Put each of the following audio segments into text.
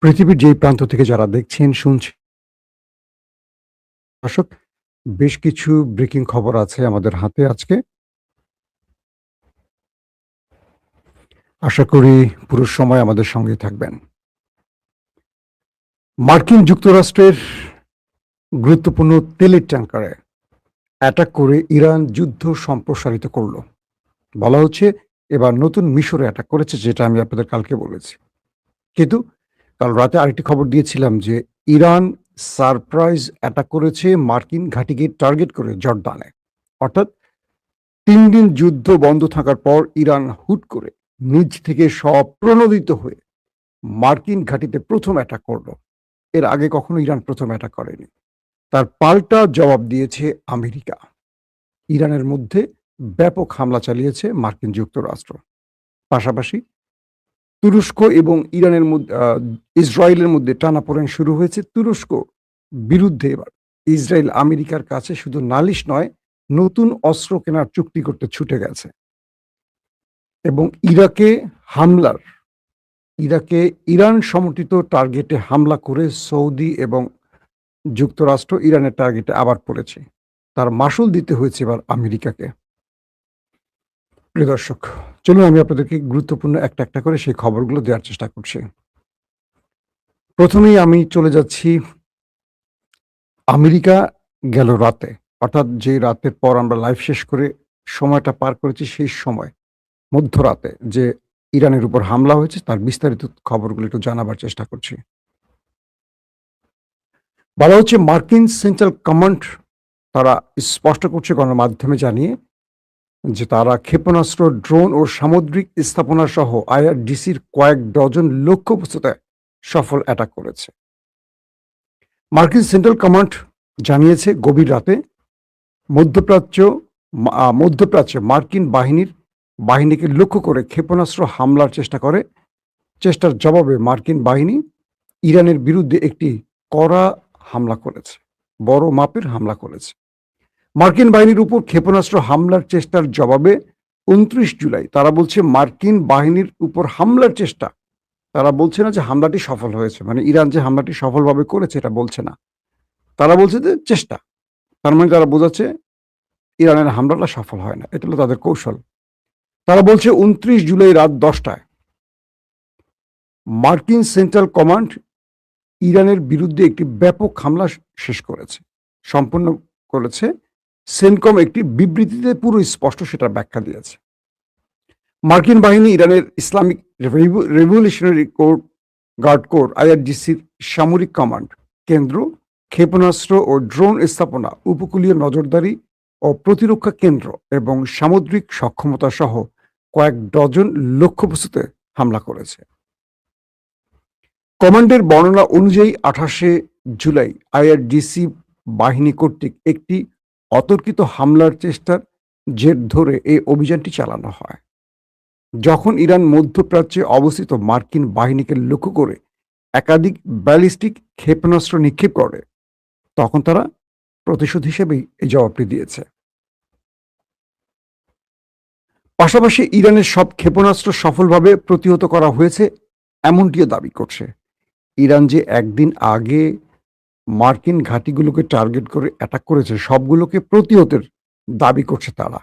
পৃথিবীর যেই প্রান্ত থেকে যারা দেখছেন, শুনছেন, দর্শক বেশ কিছু ব্রেকিং খবর আছে আমাদের হাতে আজকে। আশা করি পুরো সময় আমাদের সঙ্গেই থাকবেন। মার্কিন যুক্তরাষ্ট্রের গুরুত্বপূর্ণ তেলের ট্যাংকারে অ্যাটাক করে ইরান যুদ্ধ সম্প্রসারিত করল। বলা হচ্ছে এবার নতুন মিশরে অ্যাটাক করেছে, যেটা আমি আপনাদের কালকে বলেছি। কিন্তু কাল রাতে আরেকটি খবর দিয়েছিলাম যে ইরান সারপ্রাইজ অ্যাটাক করেছে মার্কিন ঘাঁটিকে টার্গেট করে জর্ডানে। অর্থাৎ ৩ দিন যুদ্ধ বন্ধ থাকার পর ইরান হুট করে নিজ থেকে স্বপ্রণোদিত হয়ে মার্কিন ঘাঁটিতে প্রথম অ্যাটাক করল। এর আগে কখনো ইরান প্রথম অ্যাটাক করেনি। তার পাল্টা জবাব দিয়েছে আমেরিকা। ইরানের মধ্যে ব্যাপক হামলা চালিয়েছে মার্কিন যুক্তরাষ্ট্র। পাশাপাশি তুরস্ক এবং ইরানের মধ্যে ইসরায়েলের মধ্যে টানাপোড়েন শুরু হয়েছে। তুরস্ক বিরুদ্ধে এবার ইসরায়েল আমেরিকার কাছে শুধু নালিশ নয়, নতুন অস্ত্র কেনার চুক্তি করতে ছুটে গেছে। এবং ইরাকে ইরান সমর্থিত টার্গেটে হামলা করে সৌদি এবং যুক্তরাষ্ট্র ইরানের টার্গেটে আবার পড়েছে। তার মাসুল দিতে হয়েছে এবার আমেরিকাকে। প্রিয় দর্শক, চলুন আমি আপনাদেরকে গুরুত্বপূর্ণ একটা একটা করে সেই খবরগুলো দেওয়ার চেষ্টা করছি। প্রথমেই আমি চলে যাচ্ছি আমেরিকা গেল রাতে, অর্থাৎ যে রাতের পর আমরা লাইভ শেষ করে সময়টা পার করেছি, সেই সময় মধ্যরাতে যে ইরানের উপর হামলা হয়েছে তার বিস্তারিত খবরগুলো একটু জানাবার চেষ্টা করছি। বলা হচ্ছে মার্কিন সেন্ট্রাল কমান্ড তারা স্পষ্ট করছে গণমাধ্যমে জানিয়ে যে তারা ক্ষেপণাস্ত্র, ড্রোন ও সামুদ্রিক স্থাপনা সহ আইআরডিসির কয়েক ডজন লক্ষ্যবস্তুতে সফল অ্যাটাক করেছে। মার্কিন সেন্ট্রাল কমান্ড জানিয়েছে গভীর রাতে মধ্যপ্রাচ্যে মার্কিন বাহিনীকে লক্ষ্য করে ক্ষেপণাস্ত্র হামলার চেষ্টার জবাবে মার্কিন বাহিনী ইরানের বিরুদ্ধে একটি কড়া হামলা করেছে, বড় মাপের হামলা করেছে। মার্কিন বাহিনীর উপর ক্ষেপণাস্ত্র হামলার চেষ্টার জবাবে ২৯ জুলাই তারা বলছে মার্কিন বাহিনীর উপর হামলার চেষ্টা, তারা বলছে না যে হামলাটি সফল হয়েছে, মানে ইরান যে হামলাটি সফলভাবে করেছে এটা বলছে না, তারা বলছে যে চেষ্টা। তার মানে তারা বোঝাচ্ছে ইরানের হামলাটা সফল হয় না, এটা হলো তাদের কৌশল। তারা বলছে ২৯ জুলাই রাত ১০টায় মার্কিন সেন্ট্রাল কমান্ড ইরানের বিরুদ্ধে একটি ব্যাপক হামলা সম্পন্ন করেছে। সেনকম একটি বিবৃতিতে পুরো স্পষ্ট সেটা ব্যাখ্যা দিয়েছে। মার্কিন বাহিনী ইরানের ইসলামিক রেভলিউশনারি গার্ড কোর আইআরজিসির সামরিক কমান্ড কেন্দ্র, ক্ষেপণাস্ত্র ও ড্রোন স্থাপনা, উপকূলীয় নজরদারি ও প্রতিরক্ষা কেন্দ্র এবং সামুদ্রিক সক্ষমতা সহ কয়েক ডজন লক্ষ্যবস্তুতে হামলা করেছে। কমান্ডের বর্ণনা অনুযায়ী ২৮শে জুলাই আইআরজিসি বাহিনী কর্তৃক একটি অতর্কিত হামলার চেষ্টার জের ধরে এই অভিযানটি চালানো হয়। যখন ইরান মধ্যপ্রাচ্যে অবস্থিত মার্কিন বাহিনীকে লক্ষ্য করে একাধিক ব্যালিস্টিক ক্ষেপণাস্ত্র নিক্ষেপ করে, তখন তারা প্রতিশোধ হিসেবেই এই জবাবটি দিয়েছে। পাশাপাশি ইরানের সব ক্ষেপণাস্ত্র সফলভাবে প্রতিহত করা হয়েছে এমনটিও দাবি করছে। ইরান যে একদিন আগে মার্কিন ঘাঁটিগুলোকে টার্গেট করে অ্যাটাক করেছে, সবগুলোকে প্রতিহতের দাবি করছে তারা।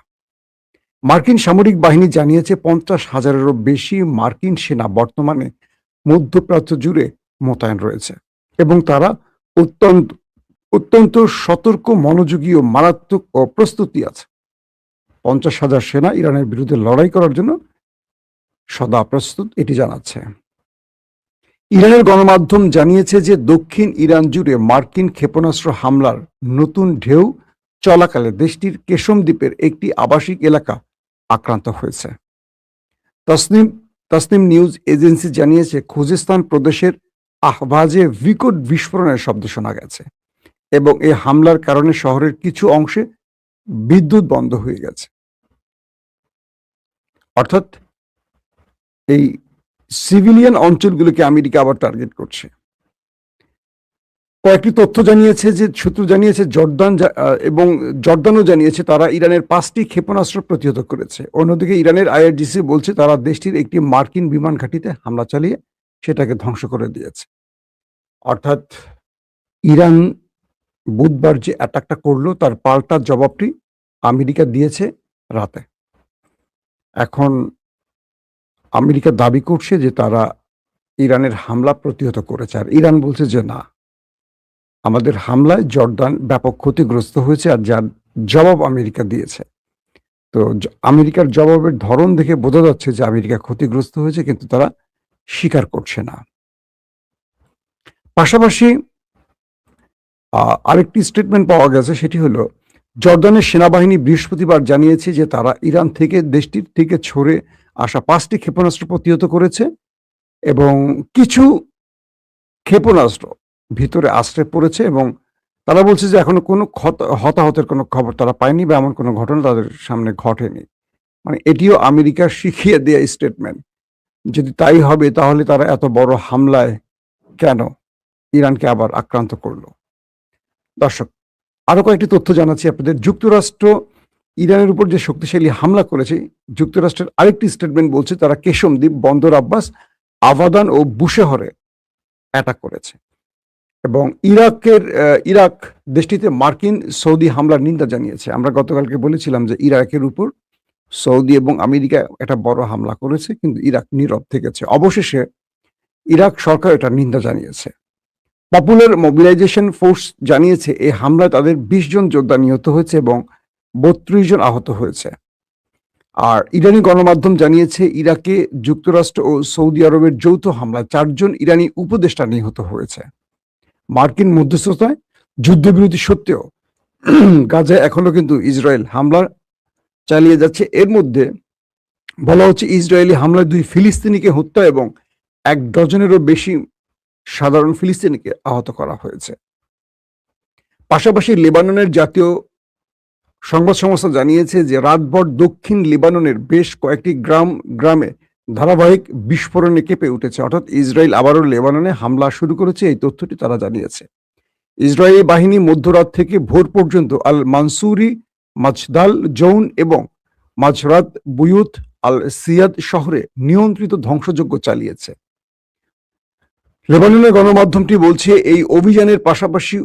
মার্কিন সামরিক বাহিনী জানিয়েছে ৫০,০০০-এরও বেশি মার্কিন সেনা বর্তমানে মধ্যপ্রাচ্য জুড়ে মোতায়েন রয়েছে এবং তারা অত্যন্ত সতর্ক, মনোযোগী ও মারাত্মক ও প্রস্তুতি আছে। ৫০,০০০ সেনা ইরানের বিরুদ্ধে লড়াই করার জন্য সদা প্রস্তুত, এটি জানাচ্ছে। ইরানের গণমাধ্যম জানিয়েছে যে দক্ষিণ ইরান জুড়ে মার্কিন ক্ষেপণাস্ত্র হামলার নতুন ঢেউ চলাকালে দেশটির কেশম দ্বীপের একটি আবাসিক এলাকা আক্রান্ত হয়েছে। তাসনিম নিউজ এজেন্সি জানিয়েছে খুজেস্তান প্রদেশের আহবাজে বিকট বিস্ফোরণের শব্দ শোনা গেছে এবং এই হামলার কারণে শহরের কিছু অংশে বিদ্যুৎ বন্ধ হয়ে গেছে। অর্থাৎ এই সিভিলিয়ান অঞ্চলগুলোকে আমেরিকা আবার টার্গেট করছে। কয়েকটি তথ্য জানিয়েছে যে সূত্র জানিয়েছে জর্দানও জানিয়েছে তারা ইরানের ৫টি ক্ষেপণাস্ত্র প্রতিহত করেছে। অন্যদিকে ইরানের আইআরজিসি বলছে তারা দেশটির একটি মার্কিন বিমান ঘাঁটিতে হামলা চালিয়ে সেটাকে ধ্বংস করে দিয়েছে। অর্থাৎ ইরান বুধবার যে অ্যাটাকটা করলো তার পাল্টা জবাবটি আমেরিকা দিয়েছে রাতে। এখন আমেরিকা দাবি করছে যে তারা ইরানের হামলা প্রতিহত করেছে, আর ইরান বলছে যে না, আমাদের হামলায় জর্দান ব্যাপক ক্ষতিগ্রস্ত হয়েছে, আর যার জবাব আমেরিকা দিয়েছে। তো আমেরিকার জবাবের ধরন দেখে বোঝা যাচ্ছে যে আমেরিকা ক্ষতিগ্রস্ত হয়েছে, কিন্তু তারা স্বীকার করছে না। পাশাপাশি আরেকটি স্টেটমেন্ট পাওয়া গেছে, সেটি হলো জর্দানের সেনাবাহিনী বৃহস্পতিবার জানিয়েছে যে তারা ইরান থেকে দেশটির থেকে ছড়ে আসা 5টি ক্ষেপণাস্ত্র প্রতিহত করেছে এবং কিছু ক্ষেপণাস্ত্র ভিতরে আশ্রয় পড়েছে, এবং তারা বলছে যে এখনো কোনো হতাহতের কোনো খবর তারা পায়নি বা এমন কোনো ঘটনা তাদের সামনে ঘটেনি। মানে এটিও আমেরিকার শিখিয়ে দেয়া স্টেটমেন্ট। যদি তাই হবে তাহলে তারা এত বড় হামলায় কেন ইরানকে আবার আক্রান্ত করলো? দর্শক, আরো কয়েকটি তথ্য জানাচ্ছি আপনাদের। যুক্তরাষ্ট্র ইরানের উপর যে শক্তিশালী হামলা করেছে, যুক্তরাষ্ট্রের আরেকটি স্টেটমেন্ট বলছে তারা কেশম দ্বীপ, বন্দর আব্বাস, আবাদান ও বুশেহরে অ্যাটাক করেছে। এবং ইরাক দেশটিতে মার্কিন সৌদি হামলার নিন্দা জানিয়েছে। আমরা গতকালকে বলেছিলাম যে ইরাকের উপর সৌদি এবং আমেরিকা একটা বড় হামলা করেছে, কিন্তু ইরাক নীরব থেকেছে। অবশেষে ইরাক সরকার এটা নিন্দা জানিয়েছে। পপুলার মোবিলাইজেশন ফোর্স জানিয়েছে এই হামলায় তাদের 20 জন যোদ্ধা নিহত হয়েছে এবং 32 জন আহত হয়েছে। আর ইরানি গণমাধ্যম জানিয়েছে ইরাকে যুক্তরাষ্ট্র ও সৌদি আরবের যৌথ হামলায় 4 জন ইরানি উপদেষ্টা নিহত হয়েছে। মার্কিন মধ্যস্থতায় যুদ্ধবিরতি সত্ত্বেও গাজায় এখনো কিন্তু ইসরায়েল হামলা চালিয়ে যাচ্ছে। এর মধ্যে বলা হচ্ছে ইসরায়েলি হামলায় 2 ফিলিস্তিনিকে হত্যা এবং 1 ডজনেরও বেশি সাধারণ ফিলিস্তিনিকে আহত করা হয়েছে। পাশাপাশি লেবাননের জাতীয় সংবাদ সংস্থা জানিয়েছে যে রাতভর দক্ষিণ লেবাননের বেশ কয়েকটি গ্রামে ধারাবাহিক বিস্ফোরণে কেঁপে উঠেছে। অর্থাৎ ইসরায়েল আবারও লেবাননে হামলা শুরু করেছে, এই তথ্যটি তারা জানিয়েছে। ইসরায়েলি বাহিনী মধ্যরাত থেকে ভোর পর্যন্ত আল মানসুরি, মাছদাল জৌন এবং মাঝরাত বুয়ুত আল সিয়াদ শহরে নিয়ন্ত্রিত ধ্বংসযজ্ঞ চালিয়েছে। লেবাননের গণমাধ্যমটি বলছে এই অভিযানের পাশাপাশি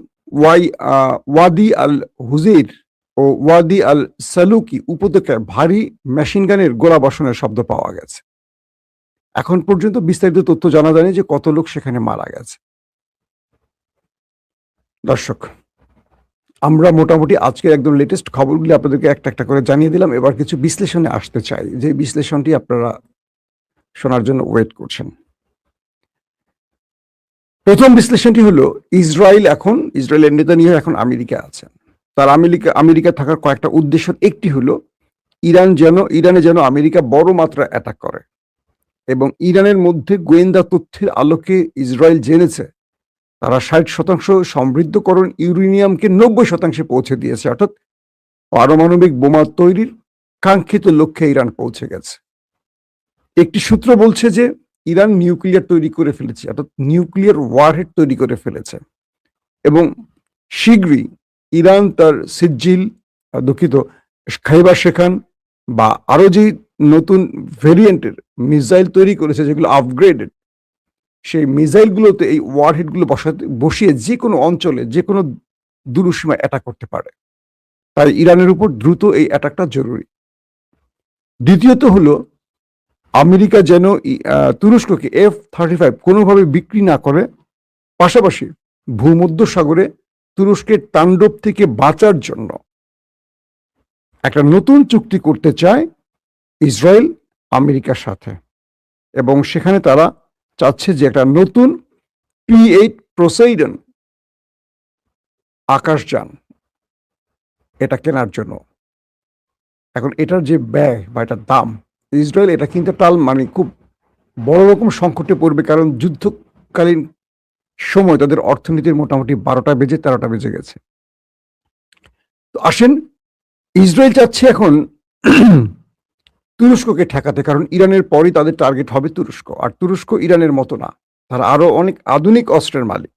ওয়াদি আল হুজেইর ও ওয়াদি আল সালুকি উপত্যকায় ভারী মেশিনগানের গোলাবর্ষণের শব্দ পাওয়া গেছে। এখন পর্যন্ত বিস্তারিত তথ্য জানা যায়নি যে কত লোক সেখানে মারা গেছে। দর্শক, আমরা মোটামুটি আজকের একদম লেটেস্ট খবরগুলি আপনাদেরকে একটা একটা করে জানিয়ে দিলাম। এবার কিছু বিশ্লেষণে আসতে চাই, যে বিশ্লেষণটি আপনারা শোনার জন্য ওয়েট করছেন। প্রথম বিশ্লেষণটি হলো ইসরায়েলের নেতানিয়াহু এখন আমেরিকা আছেন। তার আমেরিকা থাকার কয়েকটা উদ্দেশ্যের একটি হলো ইরানে যেন আমেরিকা বড় মাত্রা অ্যাটাক করে, এবং ইরানের মধ্যে গোয়েন্দা তথ্যের আলোকে ইসরায়েল জেনেছে তারা 60% সমৃদ্ধকরণ ইউরেনিয়ামকে 90% পৌঁছে দিয়েছে। অর্থাৎ পারমাণবিক বোমা তৈরির কাঙ্ক্ষিত লক্ষ্যে ইরান পৌঁছে গেছে। একটি সূত্র বলছে যে ইরান নিউক্লিয়ার তৈরি করে ফেলেছে, অর্থাৎ নিউক্লিয়ার ওয়ারহেড তৈরি করে ফেলেছে, এবং শীঘ্রই ইরান তার খাইবার শেখান বা আরো যে নতুন ভেরিয়েন্টের মিসাইল তৈরি করেছে যেগুলো আপগ্রেডেড, সেই মিসাইলগুলোতে এই ওয়ারহেডগুলো বসিয়ে যে কোনো অঞ্চলে যে কোনো দূরসীমায় অ্যাটাক করতে পারে। তাই ইরানের উপর দ্রুত এই অ্যাটাকটা জরুরি। দ্বিতীয়ত হলো আমেরিকা যেন তুরস্ককে F-35 কোনোভাবে বিক্রি না করে, পাশাপাশি ভূমধ্যসাগরে তুরস্কের তাণ্ডব থেকে বাঁচার জন্য একটা নতুন চুক্তি করতে চায় ইসরায়েল আমেরিকার সাথে, এবং সেখানে তারা চাচ্ছে যে একটা নতুন P-8 পোসাইডন আকাশযান এটা কেনার জন্য। এখন এটার যে ব্যয় বা এটার দাম, ইসরায়েল এটা কিনতে মানে খুব বড় রকম সংকটে পড়বে, কারণ যুদ্ধকালীন সময় তাদের অর্থনীতির মোটামুটি 12টা বেজে 13টা বেজে গেছে। তো আসেন, ইসরায়েল চাচ্ছে এখন তুরস্ককে ঠেকাতে, কারণ ইরানের পরই তাদের টার্গেট হবে তুরস্ক, আর তুরস্ক ইরানের মতো না, তারা আরো অনেক আধুনিক অস্ত্রের মালিক।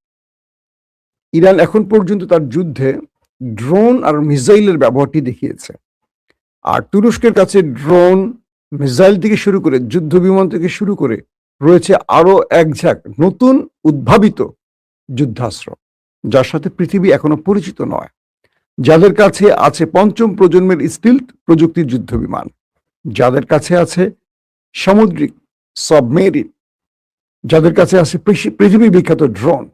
ইরান এখন পর্যন্ত তার যুদ্ধে ড্রোন আর মিসাইলের ব্যবহারটি দেখিয়েছে, আর তুরস্কের কাছে ড্রোন, মিসাইল থেকে শুরু করে যুদ্ধ বিমান থেকে শুরু করে রয়েছে আরো এক ঝাঁক নতুন উদ্ভাবিত যুদ্ধাস্ত্র, যার সাথে পৃথিবী এখনো পরিচিত নয়, যাদের কাছে আছে পঞ্চম প্রজন্মের স্টিলথ প্রযুক্তির যুদ্ধ বিমান, যাদের কাছে আছে সামুদ্রিক সাবমেরিন, যাদের কাছে আছে পৃথিবী বিখ্যাত ড্রোন,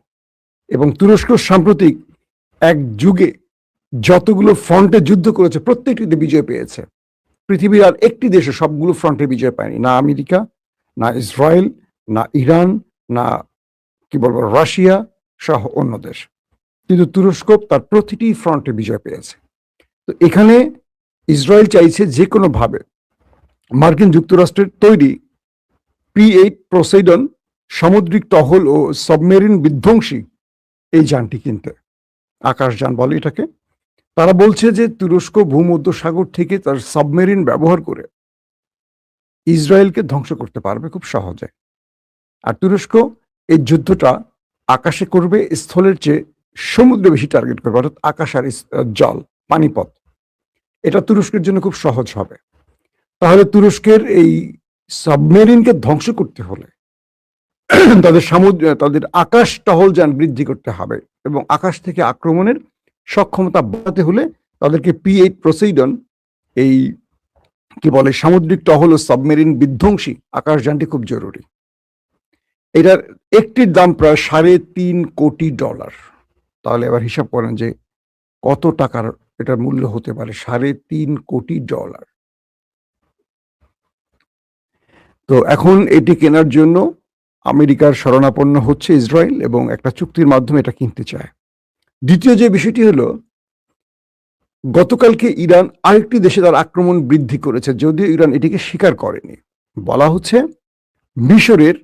এবং তুরস্ক সাম্প্রতিক এক যুগে যতগুলো ফ্রন্টে যুদ্ধ করেছে প্রত্যেকটিতে বিজয় পেয়েছে। পৃথিবীর আর একটি দেশে সবগুলো ফ্রন্টে বিজয় পায়নি, না আমেরিকা, না ইসরায়েল, না ইরান, না কি বলবো রাশিয়া সহ অন্য দেশ, কিন্তু তুরস্ক তার প্রতিটি ফ্রন্টে বিজয় পেয়েছে। তো এখানে ইসরায়েল চাইছে যে কোনো ভাবে মার্কিন যুক্তরাষ্ট্রের তৈরি P-8 পোসাইডন সামুদ্রিক টহল ও সাবমেরিন বিধ্বংসী এই যানটি কিনতে, আকাশযান বলে এটাকে। তারা বলছে যে তুরস্ক ভূমধ্যসাগর থেকে তার সাবমেরিন ব্যবহার করে ইসরায়েলকে ধ্বংস করতে পারবে খুব সহজে। আর তুরস্ক এই যুদ্ধটা আকাশে করবে, স্থলের চেয়ে সমুদ্রে বেশি টার্গেট করবে, অর্থাৎ আকাশ আর জল, পানিপথ। এটা তুরস্কের জন্য খুব সহজ হবে। তাহলে তুরস্কের এই সাবমেরিনকে ধ্বংস করতে হলে তাদের আকাশ টহলযান বৃদ্ধি করতে হবে, এবং আকাশ থেকে আক্রমণের সক্ষমতা বাড়াতে হলে তাদেরকে P-8 পোসাইডন এই কি বলে সামুদ্রিক টহল ও সাবমেরিন বিধ্বংসী আকাশযানটি খুব জরুরি। এটার একটির দাম প্রায় $3.5 কোটি। তাহলে এবার হিসাব করেন যে কত টাকার এটার মূল্য হতে পারে, $3.5 কোটি। তো এখন এটি কেনার জন্য আমেরিকার শরণাপন্ন হচ্ছে ইসরায়েল, এবং একটা চুক্তির মাধ্যমে এটা কিনতে চায়। দ্বিতীয় যে বিষয়টি হলো, গতকালকে ইরান আরেকটি দেশে তার আক্রমণ বৃদ্ধি করেছে, যদিও ইরান এটিকে স্বীকার করেনি। বলা হচ্ছে মিশরের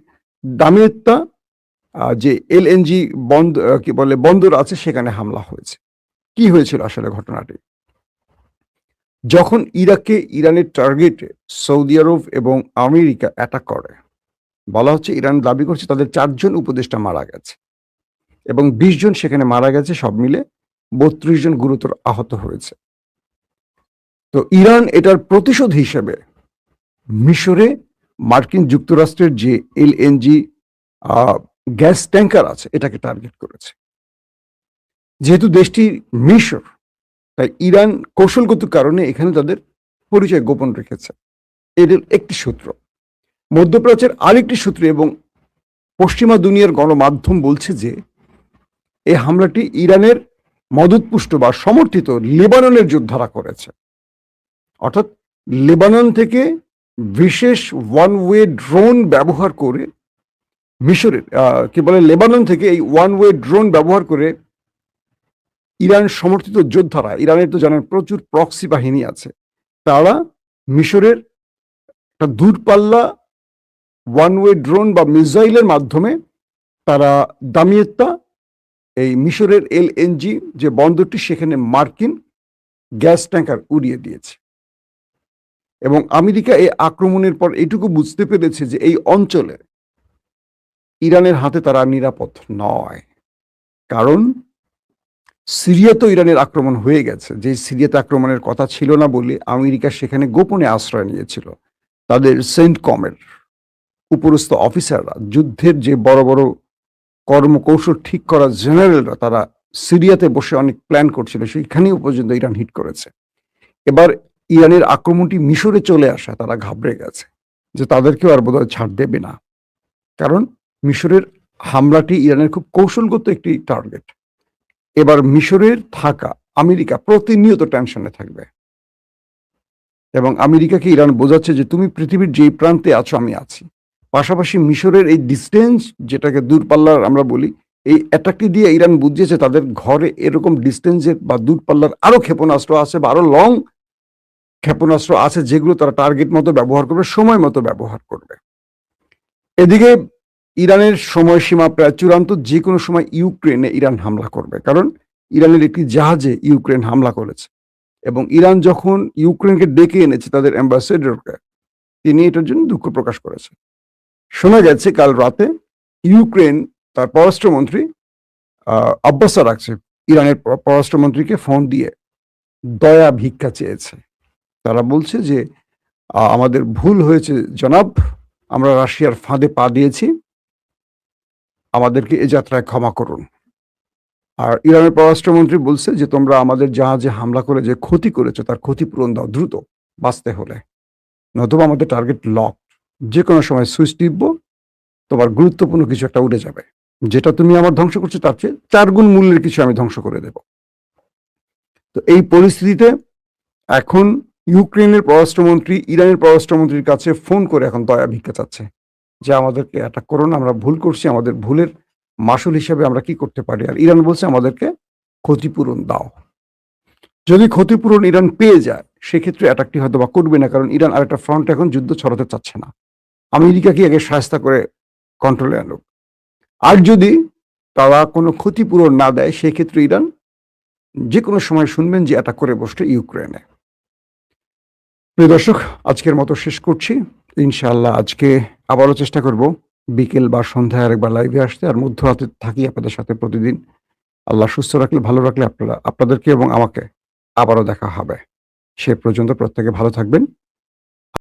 দামিয়েত্তা যে LNG বন্দর আছে সেখানে হামলা হয়েছে। কি হয়েছিল আসলে ঘটনাটি? যখন ইরাকে ইরানের টার্গেটে সৌদি আরব এবং আমেরিকা অ্যাটাক করে, বলা হচ্ছে ইরান দাবি করছে তাদের 4 জন উপদেষ্টা মারা গেছে এবং 20 জন সেখানে মারা গেছে, সব মিলে 32 জন গুরুতর আহত হয়েছে। তো ইরান এটার প্রতিশোধ হিসেবে মিশরে মার্কিন যুক্তরাষ্ট্রের যে LNG গ্যাস ট্যাঙ্কার আছে এটাকে টার্গেট করেছে। যেহেতু দেশটি মিশর, তাই ইরান কৌশলগত কারণে এখানে তাদের পরিচয় গোপন রেখেছে। এর একটি সূত্র। মধ্যপ্রাচ্যের আরেকটি সূত্র এবং পশ্চিমা দুনিয়ার গণমাধ্যম বলছে যে এই হামলাটি ইরানের মদতপুষ্ট বা সমর্থিত লেবাননের যোদ্ধারা করেছে। অর্থাৎ লেবানন থেকে বিশেষ ওয়ান ওয়ে ড্রোন ব্যবহার করে মিশরের লেবানন থেকে এই ওয়ান ওয়ে ড্রোন ব্যবহার করে ইরান সমর্থিত যোদ্ধারা, ইরানের তো জানেন প্রচুর প্রক্সি বাহিনী আছে, তারা মিশরের একটা দূরপাল্লা ওয়ান ওয়ে ড্রোন বা মিসাইলের মাধ্যমে তারা দামিয়েত্তা এই মিশরের LNG যে বন্দরটি সেখানে মার্কিন গ্যাস ট্যাঙ্কার উড়িয়ে দিয়েছে। এবং আমেরিকা এই আক্রমণের পর এইটুকু বুঝতে পেরেছে যে এই অঞ্চলে ইরানের হাতে তারা নিরাপদ নয়, কারণ সিরিয়া তো ইরানের আক্রমণ হয়ে গেছে। যে সিরিয়াতে আক্রমণের কথা ছিল না বলে আমেরিকা সেখানে গোপনে আশ্রয় নিয়েছিল। তাদের সেন্টকমের উপরস্থ অফিসাররা, যুদ্ধের যে বড় বড় কর্মকৌশল ঠিক করা জেনারেলরা, তারা সিরিয়াতে বসে অনেক প্ল্যান করছিল, সেইখানেও পর্যন্ত ইরান হিট করেছে। এবার ইরানের আক্রমণটি মিশরে চলে আসা, তারা ঘাবড়ে গেছে যে তাদেরকেও আর বোধহয় ছাড় দেবে না, কারণ মিশরের হামলাটি ইরানের খুব কৌশলগত একটি টার্গেট। এবার মিশরের থাকা আমেরিকা প্রতিনিয়ত টেনশনে থাকবে, এবং আমেরিকাকে ইরান বোঝাচ্ছে যে তুমি পৃথিবীর যেই প্রান্তে আছো আমি আছি। পাশাপাশি মিশরের এই ডিস্টেন্স, যেটাকে দূরপাল্লার আমরা বলি, এই অ্যাটাকটি দিয়ে ইরান বুঝিয়েছে তাদের ঘরে এরকম ডিস্টেন্সের বা দূরপাল্লার আরো ক্ষেপণাস্ত্র আছে বা আরো লং ক্ষেপণাস্ত্র আছে, যেগুলো তারা টার্গেট মতো ব্যবহার করবে, সময় মতো ব্যবহার করবে। এদিকে ইরানের সময়সীমা প্রায় চূড়ান্ত, যে কোনো সময় ইউক্রেনে ইরান হামলা করবে, কারণ ইরানের একটি জাহাজে ইউক্রেন হামলা করেছে, এবং ইরান যখন ইউক্রেনকে ডেকে এনেছে তাদের অ্যাম্বাসেডরকে, তিনি এটার জন্য দুঃখ প্রকাশ করেছে। শোনা গেছে কাল রাতে ইউক্রেন তার পররাষ্ট্রমন্ত্রী আব্বাস আরাকচি ইরানের পররাষ্ট্রমন্ত্রীকে ফোন দিয়ে দয়া ভিক্ষা চেয়েছে। তারা বলছে যে আমাদের ভুল হয়েছে জনাব, আমরা রাশিয়ার ফাঁদে পা দিয়েছি, আমাদেরকে এ যাত্রায় ক্ষমা করুন। আর ইরানের পররাষ্ট্রমন্ত্রী বলছে যে তোমরা আমাদের জাহাজে হামলা করে যে ক্ষতি করেছো তার ক্ষতিপূরণ দাও দ্রুত, বাঁচতে হলে, নতুবা আমাদের টার্গেট লক, যে কোনো সময় সুইচ টিপবো, তোমার গুরুত্বপূর্ণ কিছু একটা উড়ে যাবে, যেটা তুমি আমার ধ্বংস করছো তার চেয়ে 4 গুণ মূল্যের কিছু আমি ধ্বংস করে দেব। তো এই পরিস্থিতিতে এখন ইউক্রেনের পররাষ্ট্রমন্ত্রী ইরানের পররাষ্ট্রমন্ত্রীর কাছে ফোন করে এখন দয়া ভিক্ষা চাচ্ছে যে আমাদেরকে অ্যাটাক করো না, আমরা ভুল করছি, আমাদের ভুলের মাসুল হিসেবে আমরা কি করতে পারি। আর ইরান বলছে আমাদেরকে ক্ষতিপূরণ দাও। যদি ক্ষতিপূরণ ইরান পেয়ে যায় সেক্ষেত্রে অ্যাটাকটি হয়তো বা করবে না, কারণ ইরান আরেকটা ফ্রন্টে এখন যুদ্ধ ছড়াতে চাচ্ছে না, আমেরিকাকে আগে সাহায্য করে কন্ট্রোলে আনুক। আর যদি তারা কোনো ক্ষতিপূরণ না দেয় সেক্ষেত্রে ইরান যে কোনো সময় শুনবেন যে অ্যাটাক করে বসছে ইউক্রেনে। প্রিয় দর্শক, আজকের মতো শেষ করছি। ইনশাআল্লাহ আজকে আবারও চেষ্টা করব বিকেল বা সন্ধ্যায় আরেকবার লাইভে আসতে, আর মধ্যরাতে থাকি আপনাদের সাথে প্রতিদিন। আল্লাহ সুস্থ রাখলে, ভালো রাখলে আপনাদেরকে এবং আমাকে আবারও দেখা হবে। সে পর্যন্ত প্রত্যেকে ভালো থাকবেন,